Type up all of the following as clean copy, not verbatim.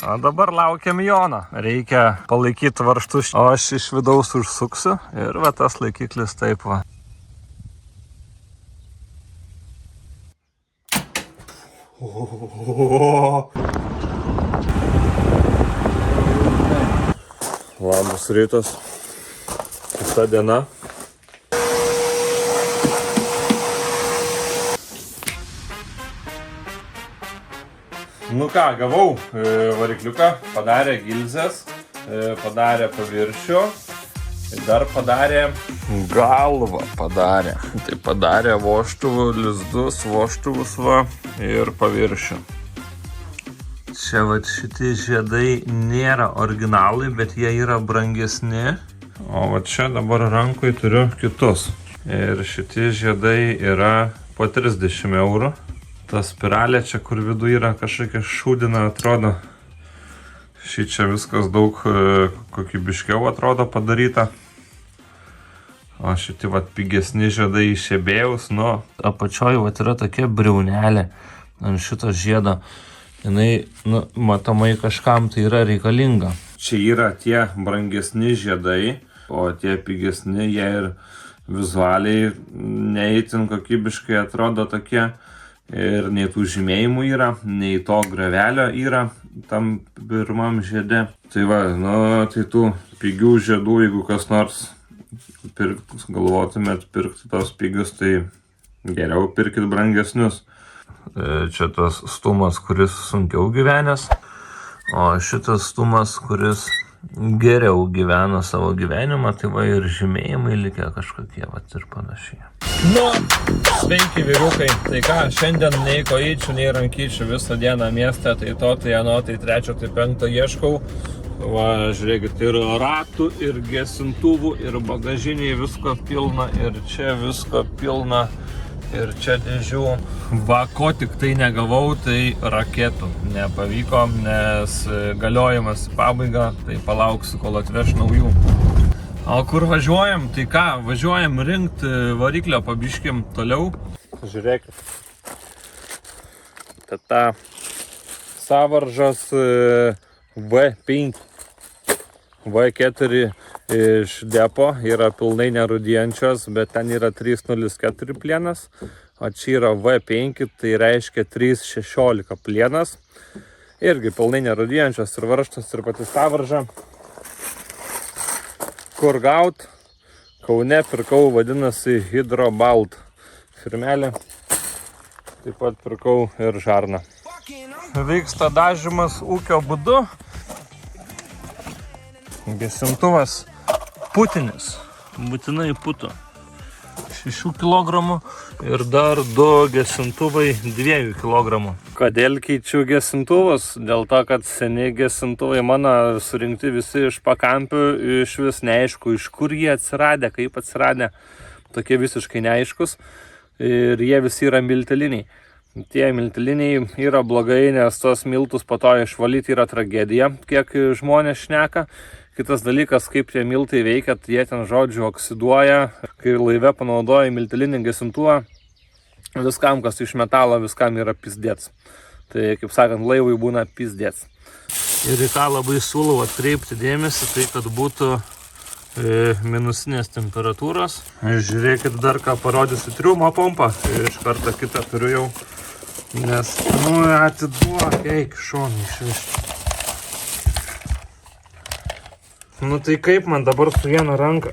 O dabar laukiam Jono. Reikia palaikyti varžtus, o aš iš vidaus užsuksiu ir va tas laikiklis taip va. Labas rytas. Kita diena. Nu ką, gavau varikliuką, padarė gilzes, padarė paviršių, dar padarė galvą padarė. Tai padarė vožtuvų lizdus, vožtuvus va ir paviršių. Čia va šitie žiedai nėra originalai, bet jie yra brangesni. O va čia dabar rankoj turiu kitus. Ir šitie žiedai yra po 30 eurų. Ta spiralė čia, kur vidų yra kažkokia šūdina, atrodo. Šį čia viskas daug kokybiškiau atrodo padaryta. O šitie vat pigesni žiedai iš ebėjaus, nu. Apačioj vat yra tokia briaunelė ant šito žiedo. Jinai, nu, matomai kažkam tai yra reikalinga. Čia yra tie brangesni žiedai, o tie pigesni, jie ir vizualiai neįtin kokybiškai atrodo tokie. Ir nei tų žymėjimų yra, nei to gravelio yra tam pirmam žiede. Tai va, nu, tai tų pigių žiedų, jeigu kas nors galvotumėt pirkti tos pigius, tai geriau pirkit brangesnius. Čia tas stumas, kuris sunkiau gyvenęs, o šitas stumas, kuris geriau gyvena savo gyvenimą, tai va ir žymėjimai likę kažkokie, va ir panašiai. Nu, sveiki vyrukai, tai ką, šiandien nei kojyčių, nei rankyčių visą dieną mieste, tai to, tai ano, tai trečio, tai penkto ieškau. Va, žiūrėkit, ir ratų, ir gesintuvų, ir bagažiniai visko pilna, ir čia visko pilna, ir čia dėžių. Va, ko tik tai negavau, tai raketų nepavyko, nes galiojimas į pabaigą, tai palauksiu, kol atveš naujų. O kur važiuojam? Tai ką, važiuojam rinkti variklio, pabiškim toliau. Žiūrėkit. Ta Savaržos V5, V4 iš depo yra pilnai nerūdijančios, bet ten yra 304 plienas, o čia yra V5, tai reiškia 316 plienas. Irgi pilnai nerūdijančios ir varžtas, ir pati Savarža. Kur gaut? Kaune pirkau, vadinasi Hydrobalt firmelė. Taip pat pirkau ir žarną. Vyksta dažymas ūkio būdu. Gesintuvas putinis. Būtinai putų. 6 kg ir dar 2 gesintuvai 2 kg. Kodėl keičiu gesintuvus? Dėl to, kad seniai gesintuvai mano surinkti visi iš pakampių, iš vis neaišku, iš kur jie atsiradę, kaip atsiradę, tokie visiškai neaiškus. Ir jie visi yra milteliniai. Tie milteliniai yra blogai, nes tos miltus po to išvalyti yra tragedija, kiek žmonės šneka. Kitas dalykas, kaip tie miltai veikia, jie ten žodžiu oksiduoja. Kai laive panaudoja miltelinį gesintuvą, viskam, kas iš metalo, viskam yra pizdėts. Tai, kaip sakant, laivui būna pizdėts. Ir į ką labai siūlau atkreipti dėmesį, tai kad būtų minusinės temperatūros. Žiūrėkit, dar ką parodysiu, triumo pompą. Iš karto kitą turiu jau. Nes, nu, atiduok, eik šonį išvežti. Nu tai kaip man dabar su viena ranka?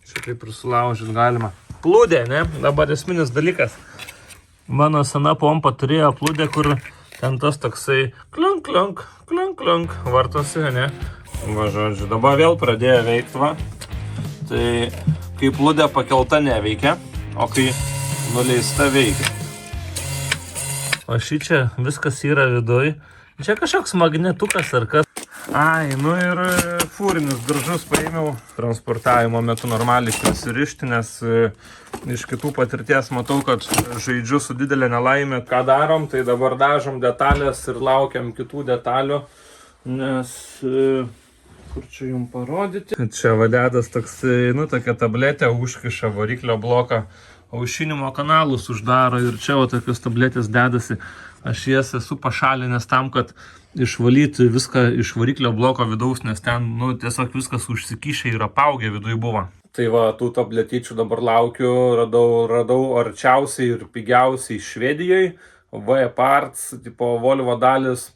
Čia kaip ir sulaužyti galima. Plūdė, ne? Dabar esminis dalykas. Mano sena pompa turėjo plūdė, kur ten tas toksai klunk, klunk, klunk, klunk vartosi, ne? Va, žodžiu, dabar vėl pradėjo veikti, va. Tai kai plūdė pakelta neveikia, o kai nuleista veikia. O šį čia viskas yra viduj. Čia kažkoks magnetukas ar kas. Ai, nu ir fūrinius diržus paėmiau transportavimo metu normaliai prisirišti, nes iš kitų patirties matau, kad žaidžiu su didelė nelaimė. Ką darom, tai dabar dažom detalės ir laukiam kitų detalių, nes kur čia jums parodyti? Čia vadedas toks, nu, tokia tabletė užkiša variklio bloką, aušinimo kanalus uždaro ir čia va tokios tabletės dedasi. Aš jas esu pašalinęs tam, kad išvalyti viską iš variklio bloko vidaus, nes ten, tiesiog viskas užsikišę ir apaugę viduje buvo. Tai va, tų tabletyčių dabar laukiu, radau arčiausiai ir pigiausiai Švedijoje, V-Parts, tipo Volvo dalis.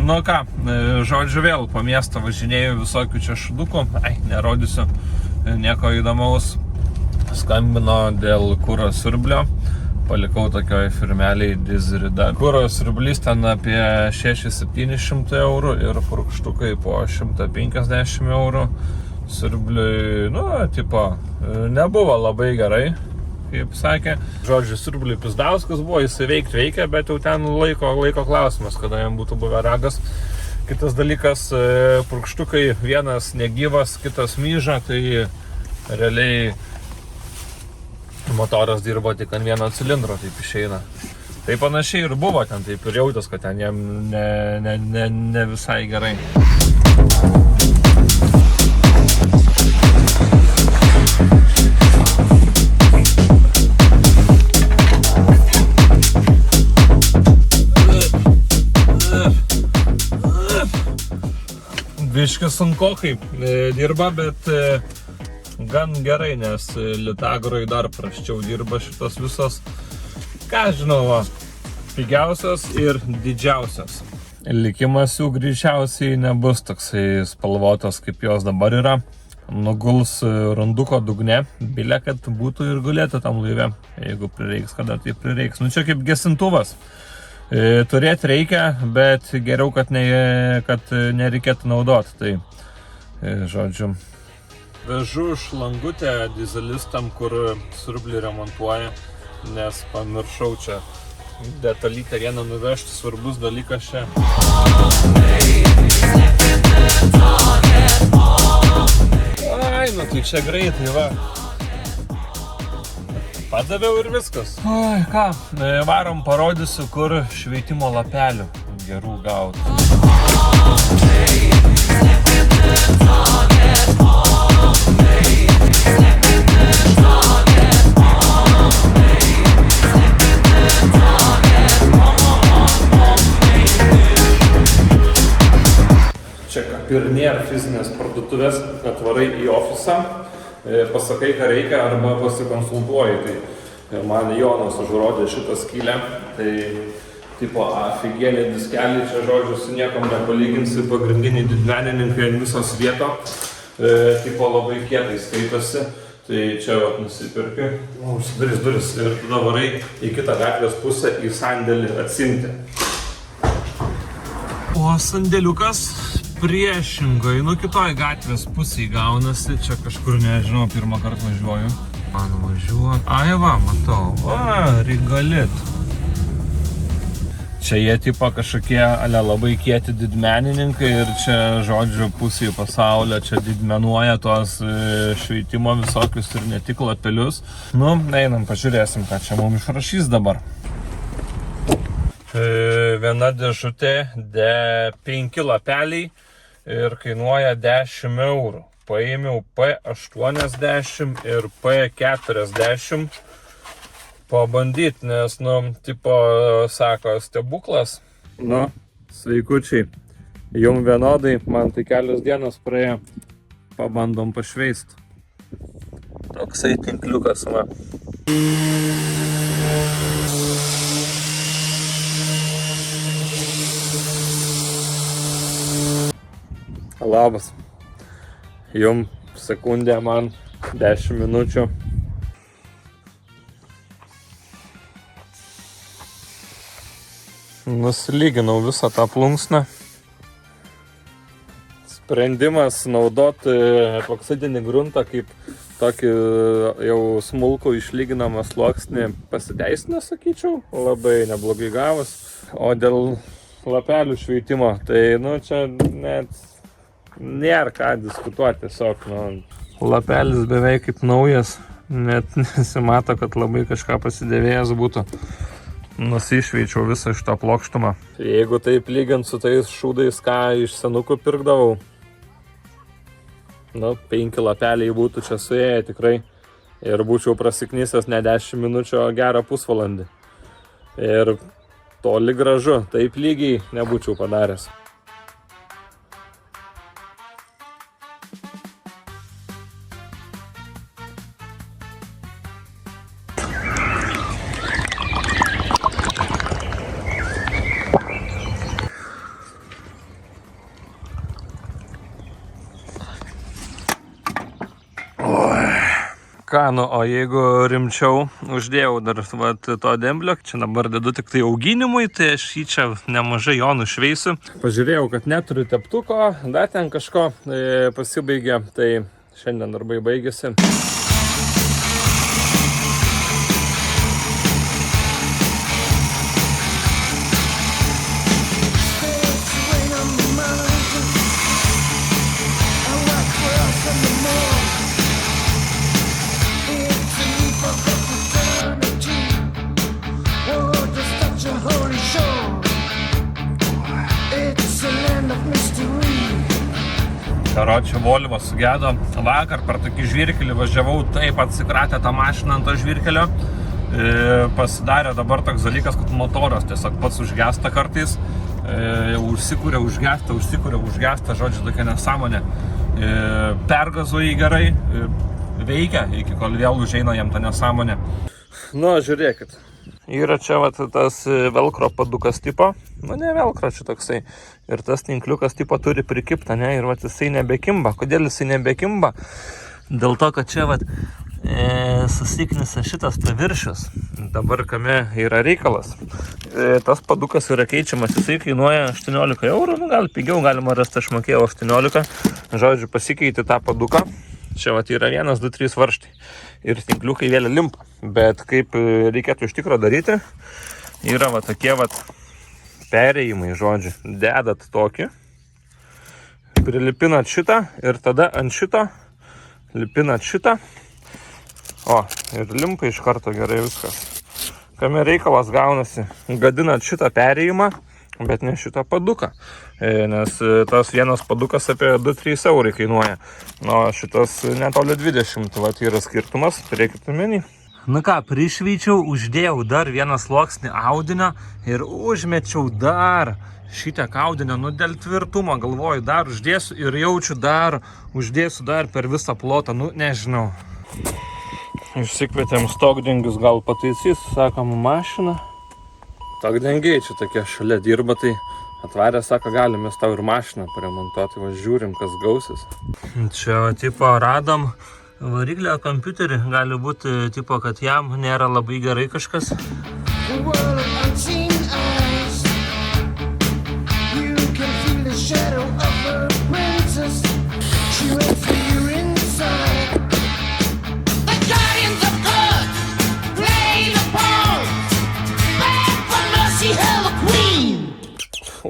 Nu ką, žodžiu vėl po miestą važinėjau visokių čia šudukų, nerodysiu nieko įdomaus. Skambino dėl kuro siurblio, palikau tokioj firmeliai Dizrida. Kuro siurblys ten apie 600–700 eurų ir purkštukai po 150 eurų. Siurbliui, nebuvo labai gerai, kaip sakė. Žodžiu, siurbliui Pizdauskas buvo, jisai veikia, bet jau ten laiko klausimas, kada jam būtų buvę ragas. Kitas dalykas, purkštukai vienas negyvas, kitas myža, tai realiai motoras dirbo tik ant vieno cilindro, taip išeina. Tai panašiai ir buvo ten, taip ir jautės, kad ten jam ne visai gerai. Biški sunkokai dirba, bet gan gerai, nes Litagroj dar prasčiau dirba šitos visos, ką žinau, pigiausios ir didžiausios. Likimas jų greičiausiai nebus toksai spalvotas, kaip jos dabar yra. Nuguls runduko dugne, bilė, kad būtų ir gulėtų tam laive, jeigu prireiks, kada tai prireiks. Čia kaip gesintuvas. Turėti reikia, bet geriau, kad nereikėtų naudoti. Tai, žodžiu, vežu šlangutę dizelistam, kur siurblį remontuoja, nes pamiršau čia detalytę vieną nuvežti, svarbus dalykas čia. Tai čia greitai, va. Padaviau ir viskas. Ką, varom parodysiu, kur šveitimo lapelių gerų gauti. Čia ir nėra fizinės parduotuvės, atvarai į ofisą, pasakai, ką reikia, arba pasikonsultuoji. Tai man Jonas užrodė šitą skylę, tai tipo aфиgenė diskelį, čia žodžiu su niekom nepalyginsi, pagrindiniai didmenininkai ant visos vieto, tipo labai kietai skaitosi. Tai čia nusipirki, užsidarys duris ir tada varai į kitą gatvės pusę į sandėlį atsimti. O sandėliukas priešingai, kitoj gatvės pusėj gaunasi, čia kažkur, nežinau, pirmą kartą važiuoju. Man važiuot. Va, matau, Rigalit. Čia jie tipo kažkokie labai kieti didmenininkai ir čia, žodžiu, pusėj pasaulio čia didmenuoja tos šveitimo visokius ir ne tik lapelius. Einam, pažiūrėsim, ką čia mums išrašys dabar. Viena dėžutė, 5 lapeliai ir kainuoja 10 eurų. Paėmiau P80 ir P40 pabandyti, nes, tipo, sako, stebuklas. Sveikučiai, jum vienodai, man tai kelios dienos praėjo, pabandom pašveist. Toksai tinkliukas, va. Labas. Jum sekundė, man 10 minučių. Nusilyginau visą tą plunksną. Sprendimas naudoti epoksidinį gruntą kaip tokį jau smulkų išlyginamą sluoksnį pasiteisina, sakyčiau, labai neblogai gavus. O dėl lapelių šveitimo, tai čia net nėra ką diskutuoti, tiesiog, lapelis beveik kaip naujas, net nesimato, kad labai kažką pasidėvėjęs būtų. nusišveičiau visą šitą plokštumą. Jeigu taip lygint su tais šūdais, ką iš senukų pirkdavau, 5 lapeliai būtų čia suėję tikrai ir būčiau prasiknysęs ne 10 minučių, o gerą pusvalandį. Ir toli gražu, taip lygiai nebūčiau padaręs. Ką, o jeigu rimčiau, uždėjau dar to demblio, čia dabar dedu tik tai auginimui, tai aš jį čia nemažai jo nušveisiu. Pažiūrėjau, kad neturiu teptuko, dar ten kažko pasibaigė, tai šiandien darbai baigėsi. Karočią Volvo sugedo. Vakar per tokį žvyrkelį važiavau, taip atsikratė tą mašiną ant to žvyrkelio. Pasidarė dabar toks dalykas, kad motoras tiesiog pats užgesta kartais. Užsikūrė, užgesta, žodžiu, tokia nesąmonė. Pergazuoji gerai, veikia, iki kol vėl užeina jam tą nesąmonę. Žiūrėkit. Yra čia tas velkro padukas tipo, ne velkro čia toksai, ir tas tinkliukas tipo turi prikiptą, ir jisai nebekimba. Kodėl jisai nebekimba? Dėl to, kad čia susiknisa šitas paviršius. Dabar kame yra reikalas. Tas padukas yra keičiamas, jisai kainuoja 18 eurų, gal pigiau galima rasti, aš mokėjau 18, žodžiu, pasikeiti tą paduką. Čia yra 1, 2, 3 varžtai ir tinkliukai vėl limpa, bet kaip reikėtų iš tikro daryti, yra tokie perėjimai, žodžiu, dedat tokį, prilipinat šitą ir tada ant šito lipinat šitą, ir limpa iš karto gerai viskas. Kame reikalas gaunasi, gadinat šitą perėjimą, bet ne šitą paduką, nes tas vienas padukas apie 2-3 eurai kainuoja, šitas netoli 20, yra skirtumas, turėkit omeny. Prišveičiau, uždėjau dar vieną sluoksnį audinio ir užmečiau dar šitiek audinio, dėl tvirtumo, galvoju, dar uždėsiu ir jaučiu uždėsiu dar per visą plotą, nežinau. Išsikvietėm stogdengius, gal pataisys, sakom, mašiną. Stogdengiai čia tokie šalia dirba, tai atvarė, sako, galim mes tau ir mašiną paremontuoti, žiūrim, kas gausis. Čia tipo radom variklio kompiuterį, gali būti tipo, kad jam nėra labai gerai kažkas.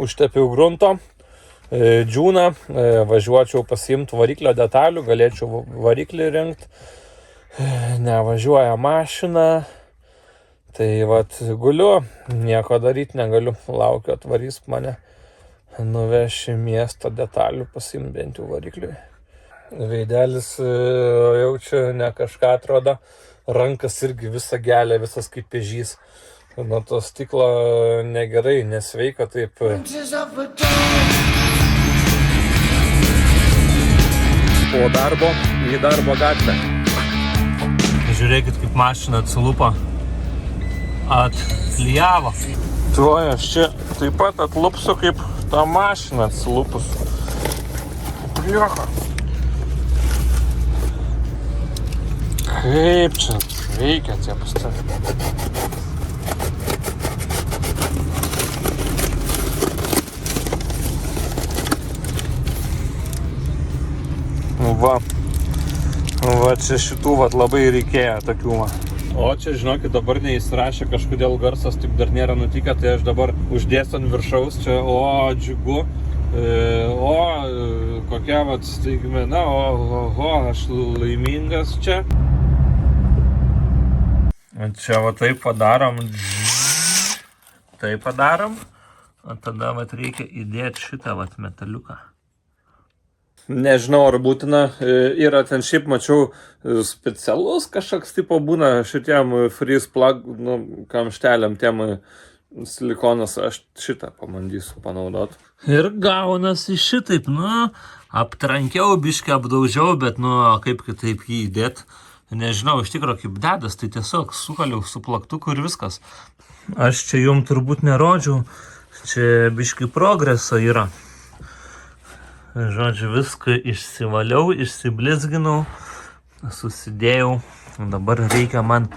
Užtepiau grunto, džiūną, važiuočiau pasiimti variklio detalių, galėčiau variklį rinkti, nevažiuoja mašina, tai guliu, nieko daryti negaliu, laukiu, atvarys mane, nuveši miesto detalių pasiimti bent jau varikliui. Veidelis jaučiu ne kažką atrodo, rankas irgi visa gelė, visas kaip pėžys. Nuo to stiklo negerai, nesveika taip. Po darbo į darbo gatvę. Žiūrėkit, kaip mašina atsilupo. Atklijavo. Tuoj aš čia taip pat atlupsiu, kaip ta mašina atsilupus. Bliocha. Kaip čia veikia tie pastatai. Va čia šitų labai reikėjo tokių. O čia, žinokit, dabar neįsirašė kažkodėl garsas, taip dar nėra nutikę, tai aš dabar uždėsiu ant viršaus, čia, džiugu, kokia staigmena, aš laimingas čia. Čia taip padarom, tai padarom, o tada vat reikia įdėti šitą vat metaliuką. Nežinau, ar būtina, yra ten šiaip mačiau specialus kažkoks tipo būna šitiem freeze plug, nu, kamšteliam tiem silikonas, aš šitą pabandysiu panaudoti. Ir gaunasi šitaip, nu, aptrankiau, biškį apdaužiau, bet, nu, kaip kitaip jį įdėt. Nežinau, iš tikro kaip dedas, tai tiesiog sukaliau su plaktuku ir viskas. Aš čia jum turbūt nerodžiau, čia biškį progreso yra. Žodžiu, viską išsivaliau, išsiblizginau, susidėjau. Dabar reikia man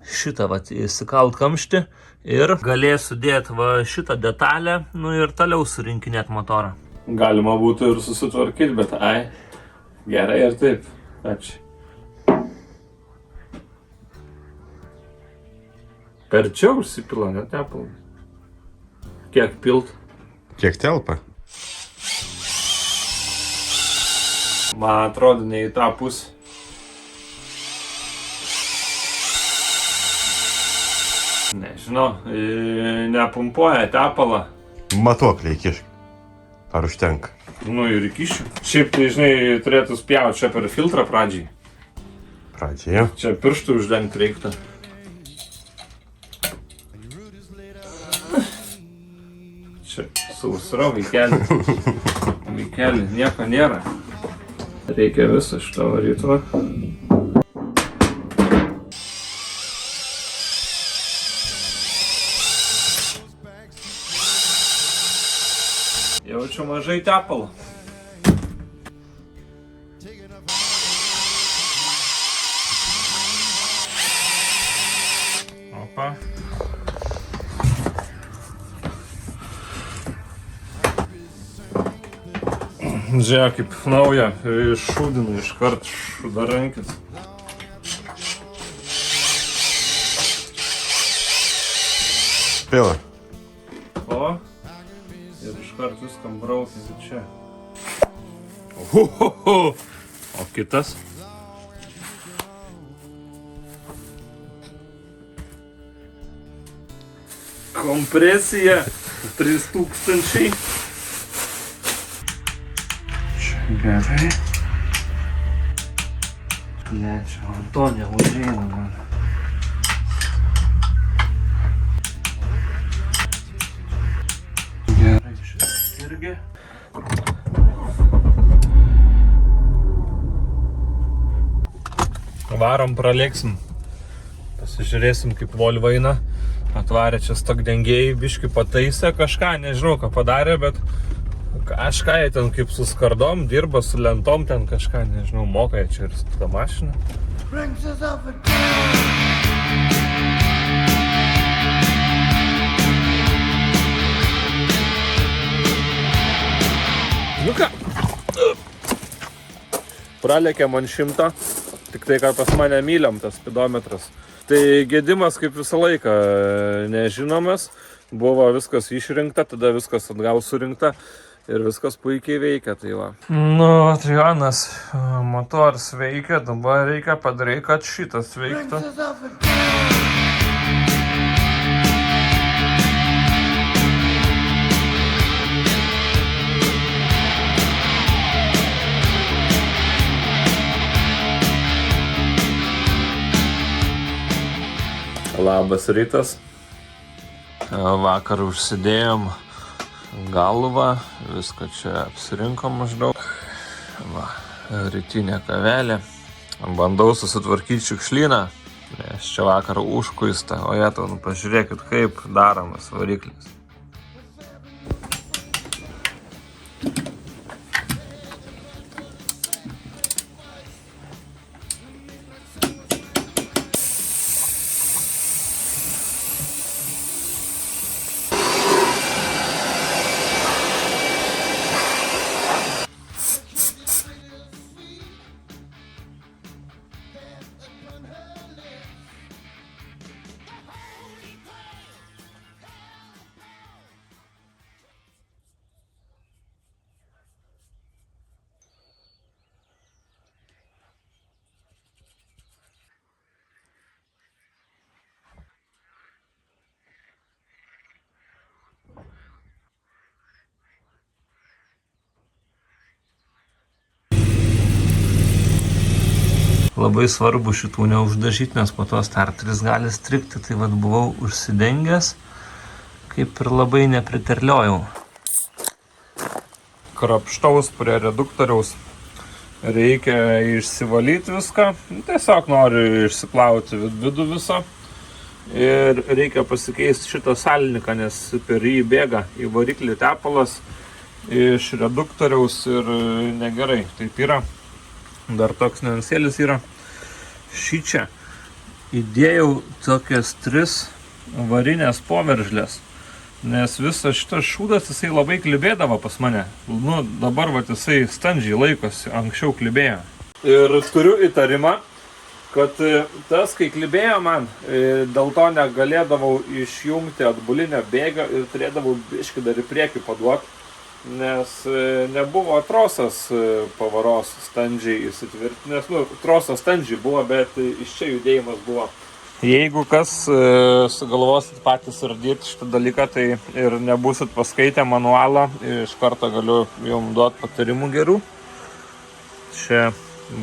šitą vat įsikalt kamštį ir galėsiu dėti va šitą detalę, nu ir toliau surinkinėti motorą. Galima būtų ir susitvarkyti, bet gerai ir taip. Ačiū. Per čia užsipila, netepala. Kiek pilt? Kiek telpa? Man atrodo, ne į tą pusę. Nežinau, nepumpuoja tepalą. Matuoklį įkišk. Ar užtenka? Nu ir įkišiu. Šiaip tai, žinai, turėtų spjauti čia per filtrą pradžiai. Pradžioje. Čia pirštų uždengti reiktų. Čia sausra, vaikeli. Vaikeli, nieko nėra. Reikia visą šitą varytuvą. Jaučiu mažai tepalo. Opa. Žiūrėk, kaip nauja, šūdinu iškart šūdarankis. Pila. O, ir iškart viskam braukiasi čia. O kitas? Kompresija 3000. Gerai. Ne, čia Antonija užeina man. Gerai, čia irgi. Varom, pralėksim. Pasižiūrėsim, kaip Volvo eina. Atvarė čia stogdengėjai, biškį pataisė kažką, nežinau, ką padarė, bet kažką jie ten kaip su skardom, dirba su lentom, ten kažką, nežinau, moka jie čia ir su tą mašiną. Nu ką, pralėkė man 100, tik tai, kad pas mane myliam tas spidometras. Tai gedimas kaip visą laiką nežinomas, buvo viskas išrinkta, tada viskas atgal surinkta. Ir viskas puikiai veikia, tai va. Nu, Trijonas, motoras veikia, dabar reikia padaryti, kad šitas veiktų. Labas rytas. Vakar užsidėjom galvą, viską čia apsirinkom maždaug. Va, rytinė kavelė. Bandau susitvarkyti šiukšlyną, nes čia vakar užkuista, o jie nu pažiūrėkit, kaip daromas variklis. labai svarbu šitų neuždažyti, nes po to starteris gali strikti. Tai vad buvau užsidengęs, kaip ir labai nepriterliojau. Krapštaus prie reduktoriaus. Reikia išsivalyti viską. Tiesiog noriu išsiplauti vidų viso. Ir reikia pasikeisti šitą salniką, nes per jį bėga į variklį tepalas iš reduktoriaus ir negerai. Taip yra. Dar toks niuansėlis yra. Šičia įdėjau tokias 3 varinės poveržlės, nes visas šitas šūdas jisai labai klibėdavo pas mane. Nu, dabar vat jisai standžiai laikosi, anksčiau klibėjo. Ir turiu įtarimą, kad tas, kai klibėjo man, dėl to negalėdavau išjungti atbulinio bėgio ir turėdavau biškį dar į priekį paduoti, nes nebuvo trosas pavaros standžiai įsitvirtinęs. Nu, trosas standžiai buvo, bet iš čia judėjimas buvo. Jeigu kas sugalvosit patys ardyti šitą dalyką, tai ir nebusit paskaitę manualą, iš karto galiu jums duoti patarimų gerų. Čia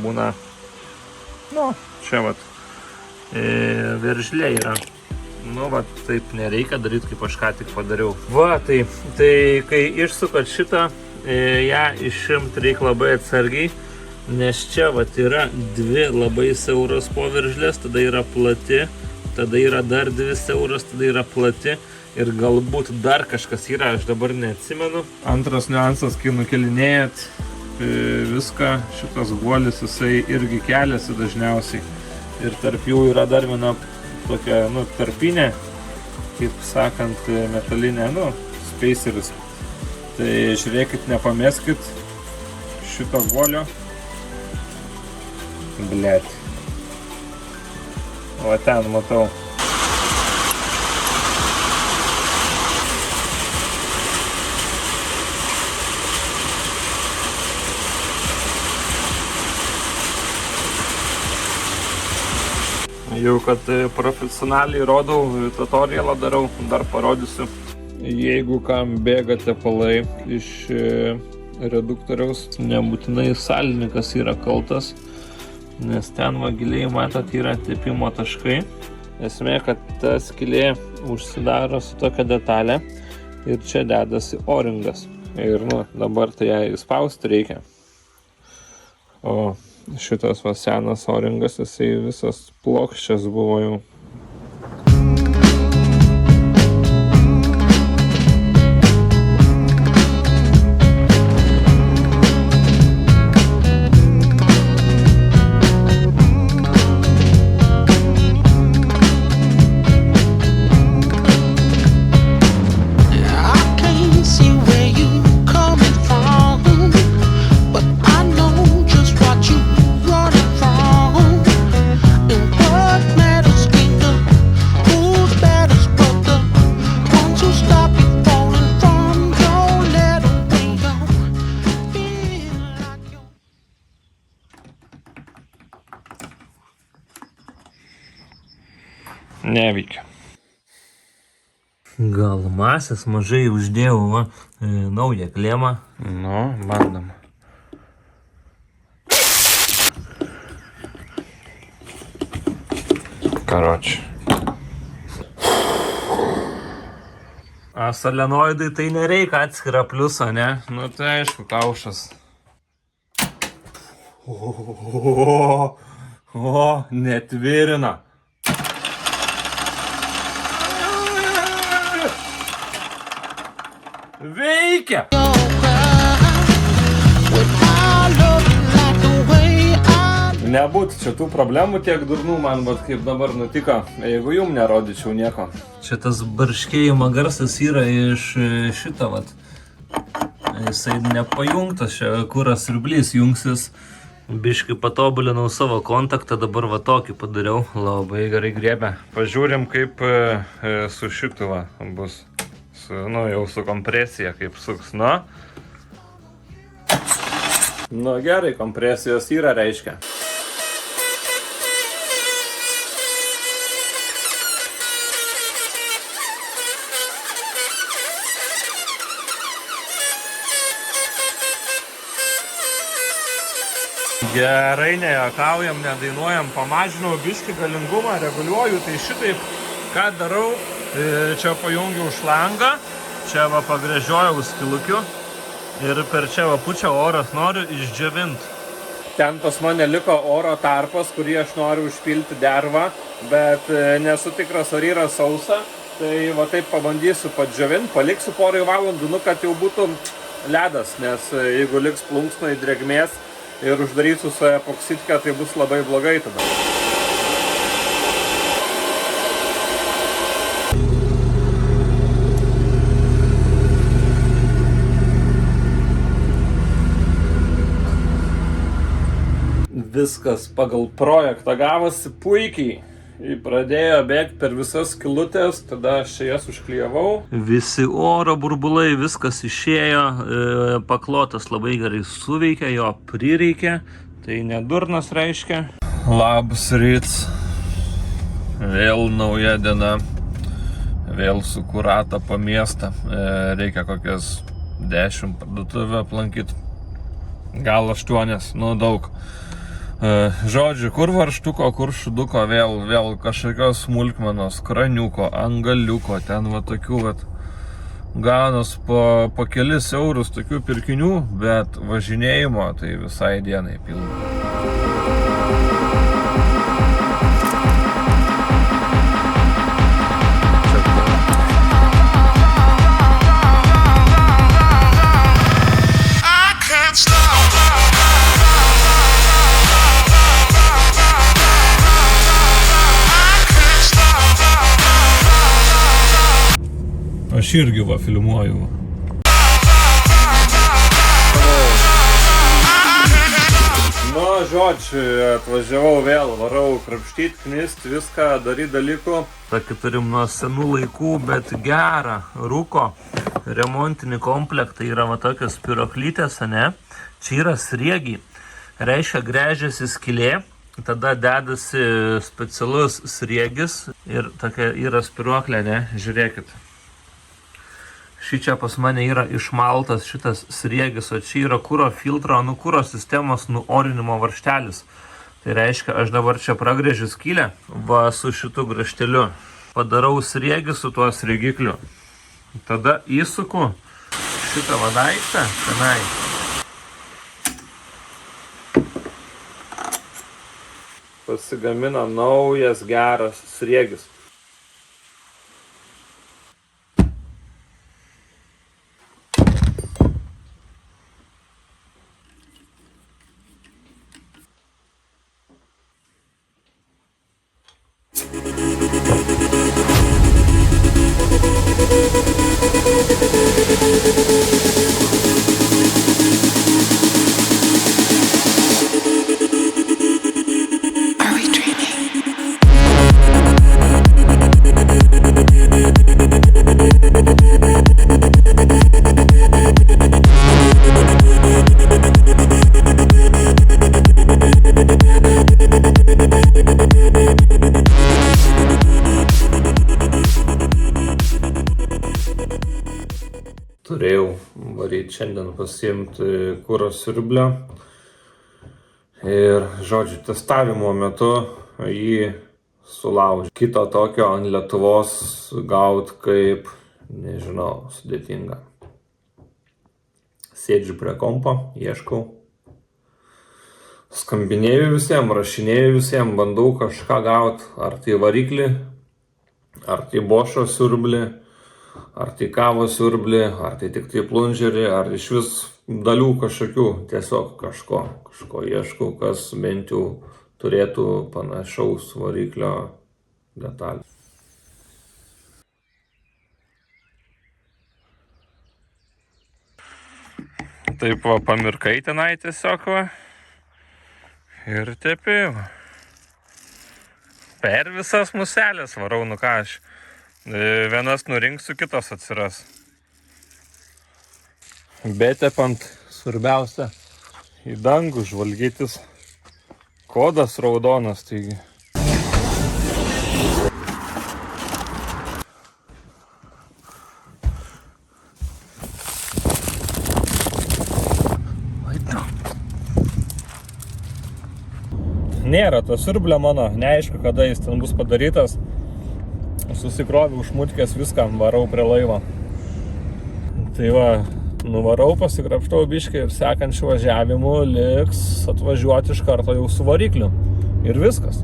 būna, nu, čia vat, veržlė yra. Nu, vat, taip nereikia daryti, kaip aš ką tik padariau. Va, tai kai išsukat šitą, ją išimti reikia labai atsargiai, nes čia vat yra 2 labai siauros poveržlės, tada yra plati, tada yra dar 2 siauros, tada yra plati ir galbūt dar kažkas yra, aš dabar neatsimenu. Antras niuansas, kai nukelinėjat viską, šitas guolis jisai irgi keliasi dažniausiai ir tarp jų yra dar viena tokia, nu, tarpinė, kaip sakant, metalinė, nu, spaceris. Tai žiūrėkit, nepameskit šito guolio. Blet. O ten matau. Jau kad profesionaliai rodau, tutorialą darau, dar parodysiu. Jeigu kam bėga tepalai iš reduktoriaus, nebūtinai salnikas yra kaltas, nes ten va giliai, matot, yra tepimo taškai. Esmė, kad ta skylė užsidaro su tokia detalė ir čia dedasi O-ringas. Ir nu, dabar tai ją įspausti reikia. O šitas va senas O-ringas, jisai visas plokščias buvo jau. Neveikia. Gal masės mažai uždėjau, va, naują klėmą. Nu, bandom. Karoči. A solenoidai tai nereikia atskirą pliusą, ne? Nu tai aišku, kaušas. Netvirina. Veikia! Nebūtų čia tų problemų tiek durnų man, bet kaip dabar nutiko, jeigu jum nerodyčiau nieko. Čia tas barškėjimo garsas yra iš šito, vat. Jisai nepajungtas, čia kuras siurblys jungsis. Biškai patobulinau savo kontaktą, dabar va tokį padariau, labai gerai griebė. Pažiūrim, kaip su šitu va bus. Nu, jau su kompresija, kaip suks, nu. Nu, gerai, kompresijos yra, reiškia. Gerai, nejuokaujam, nedainuojam, pamažinau biškį galingumą, reguliuoju, tai šitaip, ką darau, čia pajungiu šlangą, čia va pagrėžiojau skilukiu ir per čia va pučia oras, noriu išdžiovinti. Ten pas mane liko oro tarpas, kurį aš noriu užpilti dervą, bet nesu tikras, ar yra sausa, tai va taip pabandysiu padžiovinti, paliksiu porai valandų, kad jau būtų ledas, nes jeigu liks plunksnai drėgmės ir uždarysiu su epoksitke, tai bus labai blogai tada. Viskas pagal projektą gavosi puikiai. Pradėjo bėgti per visas skylutės, tada aš jas užklijavau. Visi oro burbulai, viskas išėjo, paklotas labai gerai suveikė, jo prireikė, tai nedurnas reiškia. Labas ryts, vėl nauja diena, vėl su kurata po miestą, reikia kokias 10 parduotuvę aplankyti, gal 8, nu daug. Žodžiu, kur varštuko, kur šuduko, vėl kažkokios smulkmenos, kraniuko, angaliuko, ten va tokių va gaunas po kelis eurus tokių pirkinių, bet važinėjimo tai visai dienai pilna. Aš irgi va filmuoju. Nu, žodžiu, atvažiavau vėl, varau krapštyt, knist, viską, daryt dalykų. Tokį turim nuo senų laikų, bet gerą rūko remontinį komplektą. Yra va tokios spiroklytės, ne? Čia yra sriegiai. Reiškia, gręžiasi skylė, tada dedasi specialus sriegis ir tokia yra spiruoklė, ne? Žiūrėkit. Šičia pas mane yra išmaltas šitas sriegis, o čia yra kuro filtro, kuro sistemos nuorinimo varžtelis. Tai reiškia, aš dabar čia pragrėžiu skylę, va su šitu grąžteliu. Padarau sriegį su tuo sriegikliu. Tada įsuku šitą vadaiktą tenai. Pasigamina naujas geras sriegis. Turėjau varyti šiandien pasiimti kuro siurblio ir, žodžiu, testavimo metu jį sulaužė. Kito tokio ant Lietuvos gaut kaip, nežinau, sudėtinga. Sėdžiu prie kompo, ieškau. Skambinėjau visiems, rašinėjau visiems, bandau kažką gaut, ar tai variklį, ar tai Bošo siurblį, ar tai kavos siurblį, ar tai tik tai plunžerį, ar iš vis dalių kažkokių, tiesiog kažko ieškau, kas bent jau turėtų panašaus variklio detalę. Taip va, pamirkai tenai tiesiog va. Ir tepi. Per visas muselės varau, ką aš. Vienas nurinksiu, kitos atsiras. Betepant svarbiausia į dangų žvalgytis. Kodas raudonas, taigi. Nėra to siurblio mano, neaišku, kada jis ten bus padarytas. Susikroviau šmutkės viską, varau prie laivo. Tai va, nuvarau, pasikrapštau biškį ir sekančių važiavimų liks atvažiuoti iš karto jau su varikliu. Ir viskas.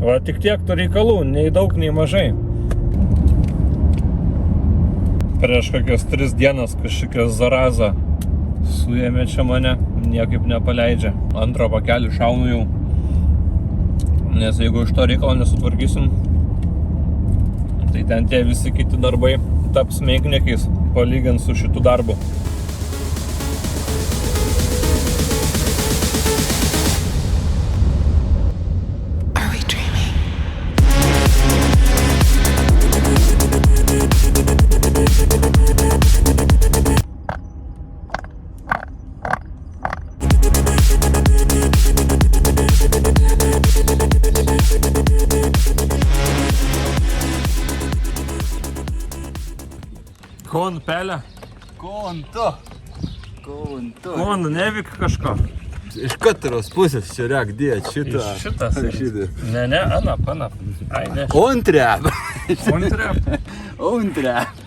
Va, tik tiek tų reikalų, nei daug, nei mažai. Prieš kokias 3 dienas kažkokia zaraza suėmė čia mane, niekaip nepaleidžia. Antrą pakelį šaunu jau, nes jeigu iš to reikalo nesutvarkysim, tai ten tie visi kiti darbai taps meignikiais, palygint su šitų darbu. Kon, pelė? Konto. Kon, nevyk kažko. Iš katros pusės čia reik dėt šitą. Iš šitas. Šitą. Ne, anap. Ai, ne. Ontrep. Ontrep. Ontrep.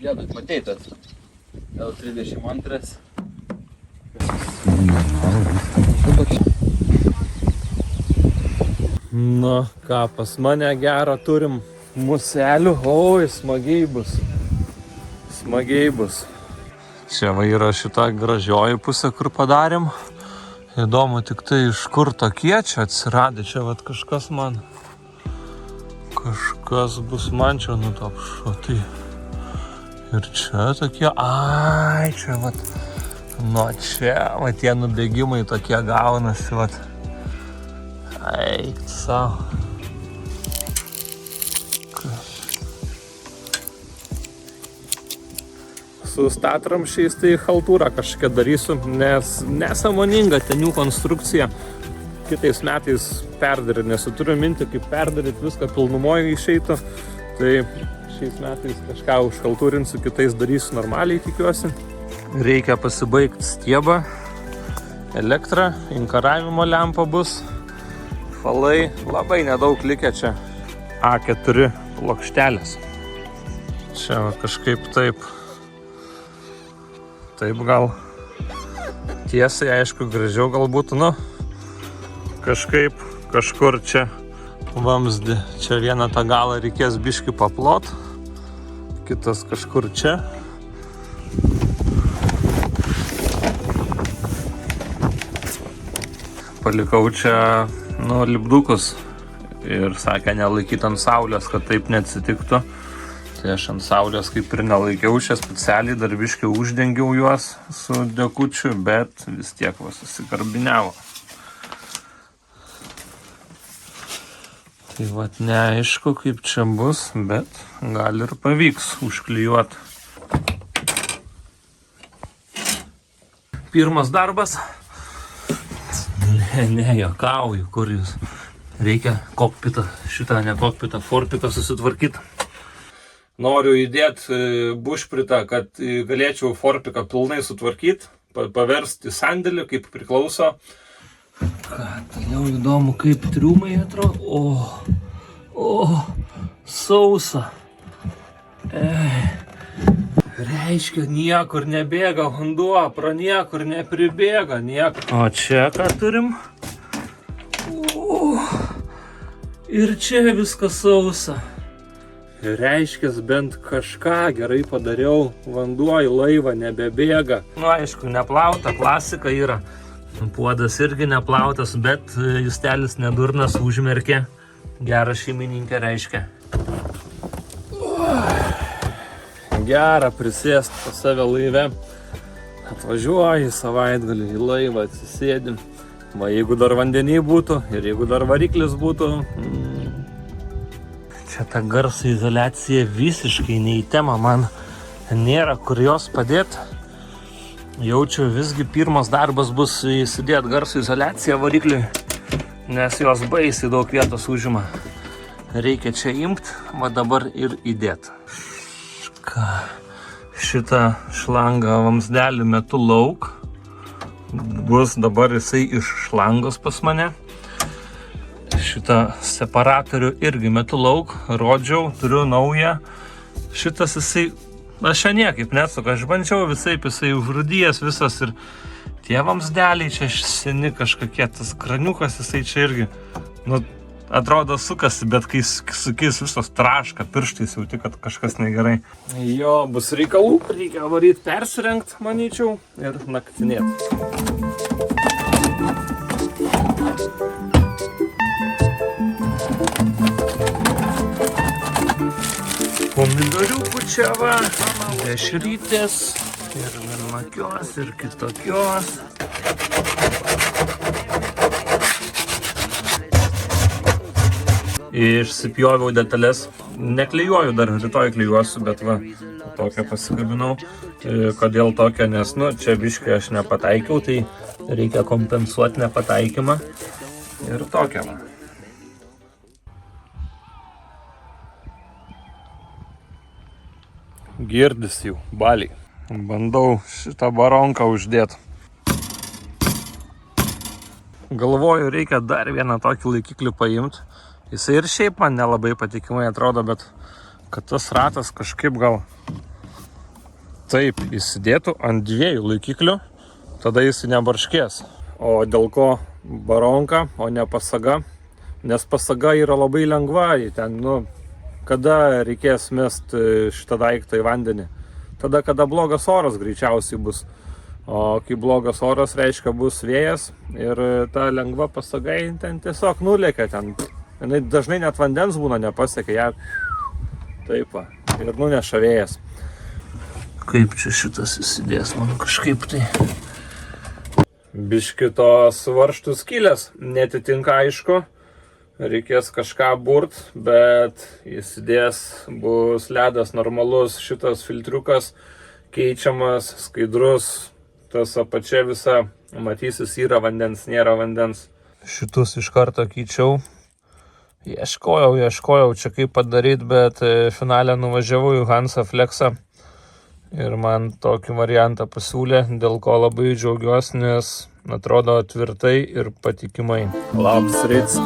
Ja, bet matei tas L32. Nu, ką, pas mane gerą turim muselių. Oi, smagiai bus. Čia va yra šita gražioji pusė, kur padarėm. Įdomu tik tai, iš kur tokie čia atsiradė. Čia vat kažkas bus man čia nutapšo. Tai ir čia tokie, ai, čia vat, nuo čia, vat tie nubėgimai tokie gaunasi, vat. Eik savo. Su statramšiais tai haltūrą kažkokią darysiu, nes nesąmoninga ten jų konstrukcija. Kitais metais perdaryti, nes turiu mintį, kaip perdaryti viską pilnumoje išeitų. Tai šiais metais kažką užhaltūrinsiu, kitais darysiu normaliai, tikiuosi. Reikia pasibaigti stiebą, elektrą, inkaravimo lempa bus. Falai labai nedaug likę čia. A4 plokštelės. Čia kažkaip taip gal tiesiai, aišku, gražiau gal būtų, nu, kažkur čia vamzdį. Čia vieną tą galą reikės biškį paplot, kitas kažkur čia. Palikau čia, nu, lipdukus ir sakė nelaikyt ant saulės, kad taip neatsitiktų. Tai aš ant saulės kaip ir nelaikiau, čia specialiai dar biškį uždengiau juos su dekučiu, bet vis tiek va susikarbiniavo. Tai vat neaišku, kaip čia bus, bet gal ir pavyks užklijuoti. Pirmas darbas. Ne, juokauju, kur jūs. Reikia kokpitą, šitą ne kokpitą, forpitą susitvarkyti. Noriu įdėti bušpritą, kad galėčiau forpiką pilnai sutvarkyti, paversti sandėlį, kaip priklauso. Ką, tai jau įdomu, kaip triumai atrodo. Sausa. Reiškia, niekur nebėga vanduo, pro niekur nepribėga, niekur. O čia ką turim? Ir čia viskas sausa. Reiškia, bent kažką gerai padariau, vanduo į laivą nebebėga. Nu, aišku, neplauta, klasika yra. Puodas irgi neplautas, bet Justelis nedurnas užmerkė. Gerą šeimininkę reiškia. Gerą prisėst pas save laive. Atvažiuoji savaitgalį į laivą, atsisėdim. Va, jeigu dar vandenį būtų ir jeigu dar variklis būtų. Čia ta garso izoliacija visiškai ne į temą, man nėra kur jos padėti. Jaučiu, visgi pirmas darbas bus įsidėti garso izoliaciją varikliui, nes jos baisiai daug vietos užima. Reikia čia imti, va dabar ir įdėti. Šitą šlangą vamsdelį metu lauk. Bus dabar jisai iš šlangos pas mane. Šitą separatorių irgi metu lauk, rodžiau, turiu naują. Šitas jisai, aš čia niekaip nesuka, aš bandžiau visaip, jisai užrudijęs visas ir tie vamsdeliai čia seni kažkokie, tas kraniukas jisai čia irgi, nu, atrodo sukasi, bet kai sukis visos traška pirštais, jauti, kad kažkas negerai. Jo, bus reikalų, reikia varyti persirengt, manyčiau, ir naktinėti. Pomidoriukų čia va, dešrytės ir vienokios ir kitokios. Išsipjoviau detalės, neklijuoju dar, rytoj klijuosiu, bet va, tokią pasikabinau. Kodėl tokią, nes, nu, čia biškai aš nepataikiau, tai reikia kompensuoti nepataikymą. Ir tokią va. Girdis jau, baliai. Bandau šitą baronką uždėti. Galvoju, reikia dar vieną tokį laikiklį paimti. Jisai ir šiaip man nelabai patikimai atrodo, bet kad tas ratas kažkaip gal taip įsidėtų ant dviejų laikiklių, tada jisai nebarškės. O dėl ko baronka, o ne pasaga? Nes pasaga yra labai lengva, ten, nu, kada reikės mest šitą daiktą į vandenį? Tada, kada blogas oras greičiausiai bus. O kai blogas oras reiškia bus vėjas ir ta lengva pasaga ten tiesiog nulėkia ten. Jinai dažnai net vandens būna nepasiekia ją. Taip va. Ir nuneša vėjas. Kaip čia šitas įsidės man kažkaip tai. Biški tos varžtų skylės netitinka aišku. Reikės kažką burt, bet įsidės, bus ledas normalus, šitas filtriukas keičiamas, skaidrus, tas apačia visa, matysis yra vandens, nėra vandens. Šitus iš karto keičiau. Ieškojau čia kaip padaryti, bet finale nuvažiavau į Hansa Flexą ir man tokį variantą pasiūlė, dėl ko labai džiaugiuosi, nes atrodo tvirtai ir patikimai. Labas rytas.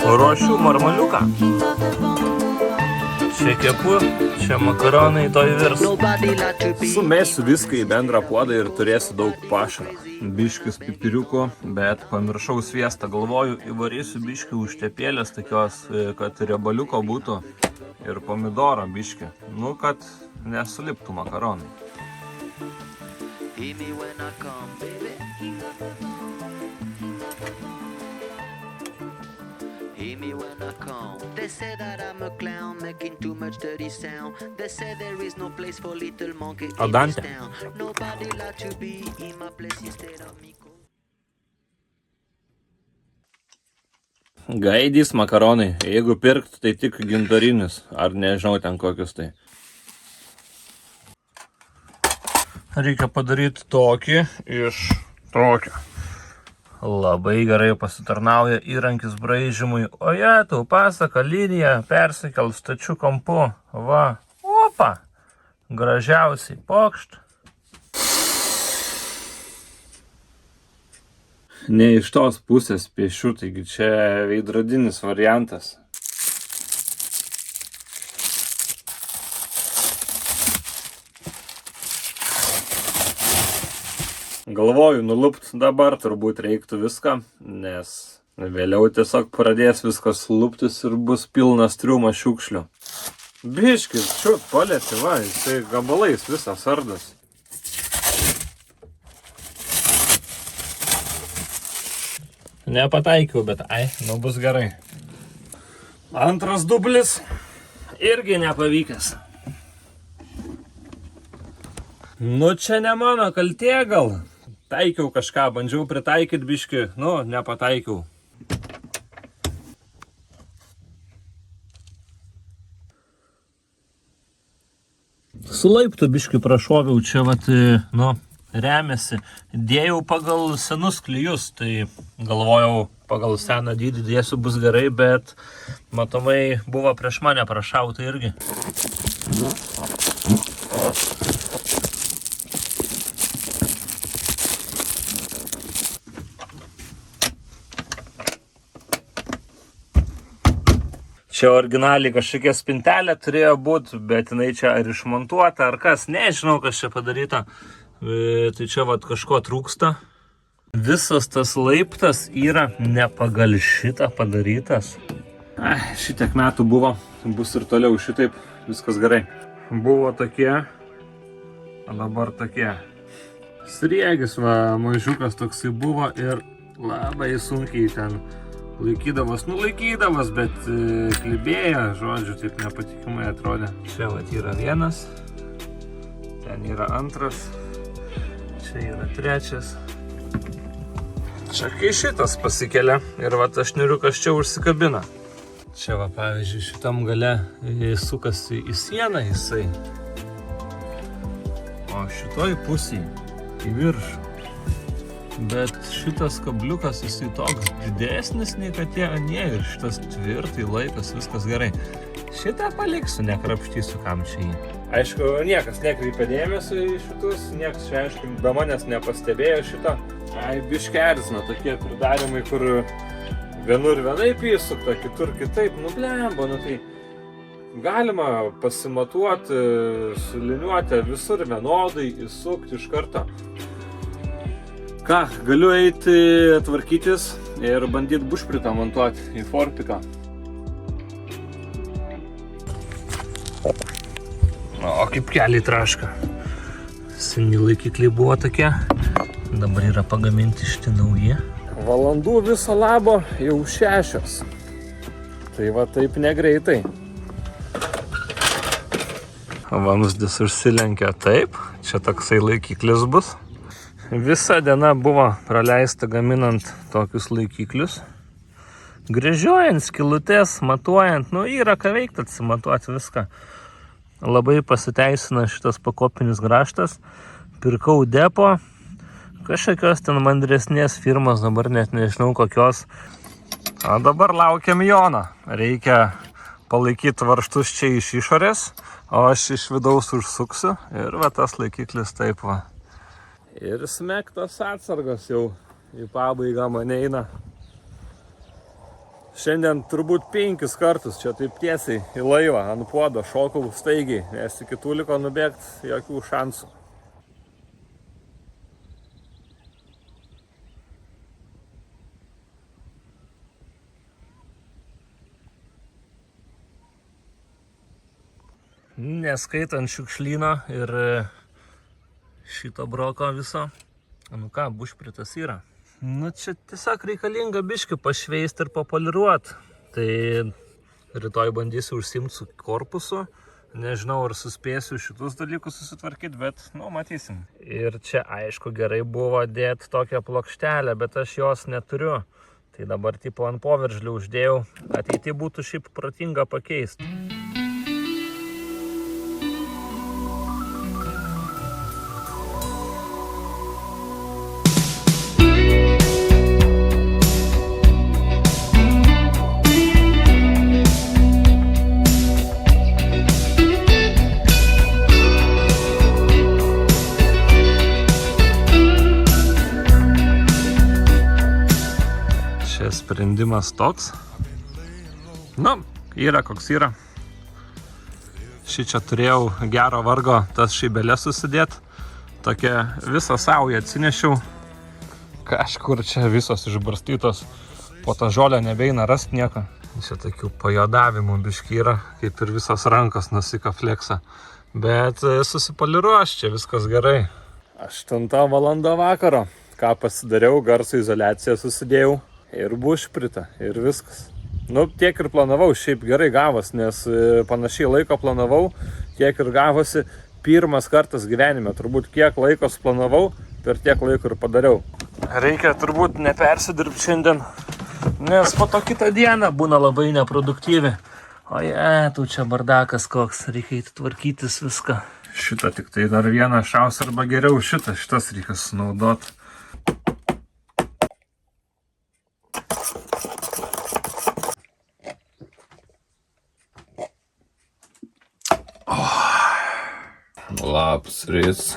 Ruošiu marmaliuką. Čia kepu, čia makaronai to įvirs. Sumesiu viską į bendrą puodą ir turėsiu daug pašaro. Biškis pipiriukų, bet pamiršau sviestą. Galvoju, įvarysiu biškį užtepėlės tokios, kad riebaliuko būtų ir pomidoro biškį. Nu, kad nesuliptų makaronai. Hear me when I come. They say that I'm a clown making too much dirty sound. They say there is no place for little monkey in this town. Nobody like to be in my place instead of me. Gaidys makaronai. Jeigu pirkt, tai tik gintarinis. Ar nežinau ten kokius tai. Reikia padaryti tokį iš tokio. Labai gerai pasitarnauja įrankis braižymui. O tu pasaka liniją persikėl stačiu kampu. Va, opa, gražiausiai pokšt. Ne iš tos pusės piešiu, taigi čia veidrodinis variantas. Galvoju, nulupt dabar turbūt reiktų viską, nes vėliau tiesiog pradės viskas luptis ir bus pilnas triumas šiukšlių. Biškis, čiut, palėti, va, jisai gabalais visas ardas. Nepataikiau, bet nu bus gerai. Antras dublis irgi nepavykęs. Nu čia ne mano kaltė gal. Taikiau kažką, bandžiau pritaikyti biškį, nepataikiau. Su laiptu biškį prašoviau, čia remiasi. Dėjau pagal senus klijus, tai galvojau pagal seną dydį dėsiu bus gerai, bet matomai buvo prieš mane prašauta irgi. Čia originaliai kažkokia spintelė turėjo būti, bet jinai čia ar išmontuota, ar kas, nežinau, kas čia padaryta. Tai čia kažko trūksta. Visas tas laiptas yra ne pagal šitą padarytas. Šitiek metų buvo, bus ir toliau šitaip, viskas gerai. Buvo tokie, o dabar tokie. Sriegis, mažiukas toksai buvo ir labai sunkiai ten laikydavas, bet klibėja, žodžiu, taip nepatikimai atrodė. Čia yra vienas, ten yra antras, čia yra trečias. Čia kai šitas pasikelia ir ašniuriukas čia užsikabina. Čia pavyzdžiui, šitam gale sukasi į sieną jisai, o šitoj pusėje į viršų. Bet šitas kabliukas jisai toks didesnis nei kad tie anie ir šitas tvirtai laikas, viskas gerai. Šitą paliksiu, nekrapštysiu kam čia jį. Aišku, niekas nekreipia dėmesio į šitus, niekas čia aišku be manęs nepastebėjo šitą. Biškį erzina tokie pridarimai, kur vienur vienaip įsukta, kitur kitaip, blemba, tai galima pasimatuoti, suliniuoti visur vienodai, įsukti iš karto. Ką, galiu eiti tvarkytis ir bandyti bušpritą montuoti į forpiką. O kaip keliai traška. Seni laikikliai buvo tokie, dabar yra pagaminti šitie nauji. Valandų viso labo jau 6. Tai taip negreitai. Vamzdis užsilenkia taip, čia toksai laikiklis bus. Visa diena buvo praleista gaminant tokius laikiklius. Gręžiojant skylutes, matuojant, yra ką veikti atsimatuoti viską. Labai pasiteisina šitas pakopinis grąžtas. Pirkau depo, kažkokios ten mandresnės firmos, dabar net nežinau kokios. O dabar laukiam Joną. Reikia palaikyti varžtus čia iš išorės, o aš iš vidaus užsuksiu ir tas laikiklis taip . Ir smektas atsargas jau į pabaigą man eina. Šiandien turbūt 5 kartus čia taip tiesiai į laivą ant puodo šokau staigiai, nes iki tuliko nubėgti jokių šansų. Neskaitant šiukšlyno ir šito broko viso. Bušpritas yra. Čia tiesiog reikalinga biškį pašveisti ir papoliruoti. Tai rytoj bandysiu užsiimti su korpusu. Nežinau, ar suspėsiu šitus dalykus susitvarkyti, bet, matysim. Ir čia, aišku, gerai buvo dėti tokią plokštelę, bet aš jos neturiu. Tai dabar tipo ant poveržlių uždėjau. Ateity būtų šiaip protinga pakeisti. Sprendimas toks. Yra koks yra. Šičia turėjau gero vargo tas šaibelės susidėti. Tokia visą saują atsinešiau. Kažkur čia visos išbarstytos. Po tą žolę nebeina rasti nieko. Čia tokių pajodavimų biški yra, kaip ir visos rankos nusikafleksa. Bet susipoliruos, čia viskas gerai. 8 valanda vakaro. Ką pasidariau, garso izoliaciją susidėjau ir bušpritą ir viskas. Nu, tiek ir planavau, šiaip gerai gavos, nes panašiai laiko planavau, tiek ir gavosi pirmas kartas gyvenime. Turbūt kiek laiko suplanavau, per tiek laiko ir padariau. Reikia turbūt nepersidirbti šiandien, nes po to kitą dieną būna labai neproduktyvi. Tu čia bardakas koks, reikia įti tvarkytis viską. Šitą tik tai dar vieną šaus arba geriau šitas reikia sunaudot. Labas rytas.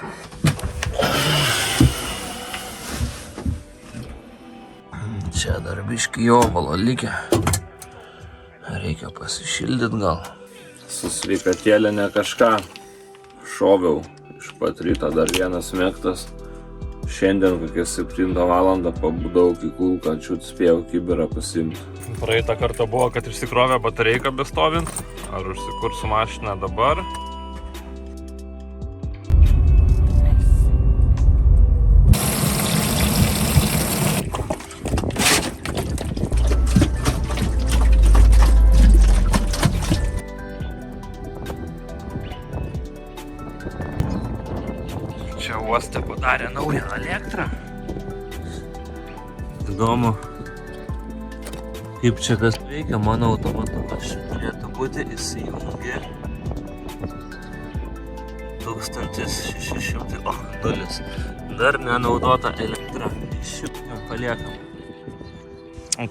Čia dar biški jovalo likę. Reikia pasišildyti gal. Su sveikatėlė ne kažką. Šoviau iš pat ryto dar vienas mėgtas. Šiandien kokią 7 valandą pabudau iki kulką, čiut spėjau kibirą pasimti. Praeitą kartą buvo, kad išsikrovė batareiką bestovint. Ar užsikursiu mašiną dabar? Čia uoste padarė naują elektrą. Įdomu, kaip čia kas veikia, mano automatukas čia turėtų būti įsijungi 1600, nulis. Dar nenaudota elektra, išjungiam, paliekam.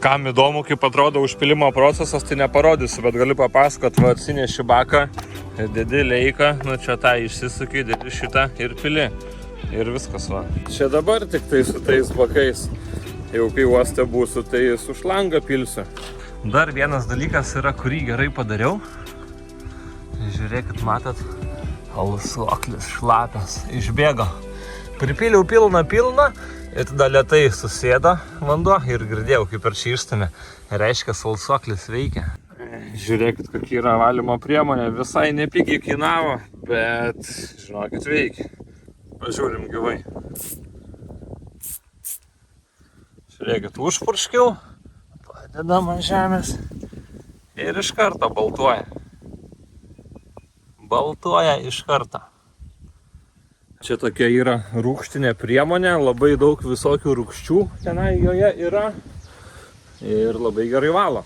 Kam įdomu, kaip atrodo užpilimo procesas, tai neparodysiu, bet galiu papasakot, va atsineši baką, dedi leiką, nu čia tą išsisukai, dedi šitą ir pili. Ir viskas va. Čia dabar tik tai su tais bakais, jau kai uoste būsiu, tai su šlanga pilsiu. Dar vienas dalykas yra, kurį gerai padariau. Žiūrėkit, matot, alsuoklis šlapias, išbėgo. Pripiliau pilną, ir tada lėtai susėdo vanduo ir girdėjau, kaip ir čia išstumė. Reiškia, alsuoklis veikia. Žiūrėkit, kokia yra valymo priemonė. Visai nepigiai kainavo, bet žinokit, veikia. Pažiūrim gyvai. Žiūrėkit, užpurškiau, padedam ant žemės ir iš karto baltuoja. Baltuoja iš karto. Čia tokia yra rūgštinė priemonė, labai daug visokių rūgščių tenai joje yra ir labai gerai valo.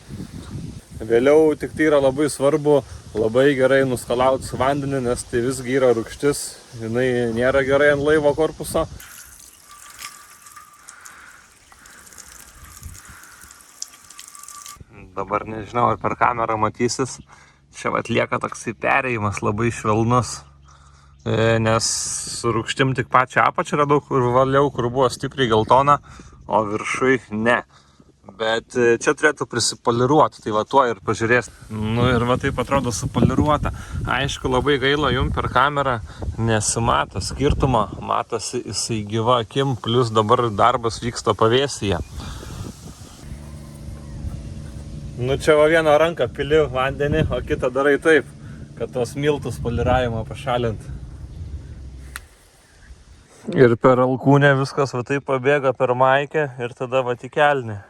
Vėliau tik tai yra labai svarbu labai gerai nuskalauti su vandeniu, nes tai visgi yra rūgštis, jinai nėra gerai ant laivo korpuso. Dabar nežinau, ar per kamerą matysis, čia atlieka toksai perėjimas labai švelnus, nes su rūgštim tik pačią apačią radau, kur valiau, kur buvo stipriai geltona, o viršui ne. Bet čia turėtų prisipoliruoti, tai va tuo ir pažiūrės. Nu ir va taip atrodo supoliruota. Aišku, labai gaila jum per kamerą nesimato skirtumo, matosi jisai gyva akim, plus dabar darbas vyksta pavėsyje. Nu čia va vieną ranką pili vandenį, o kitą darai taip, kad tos miltus poliravimo pašalint. Ir per alkūnę viskas va taip pabėga per maikę ir tada va tik kelnį.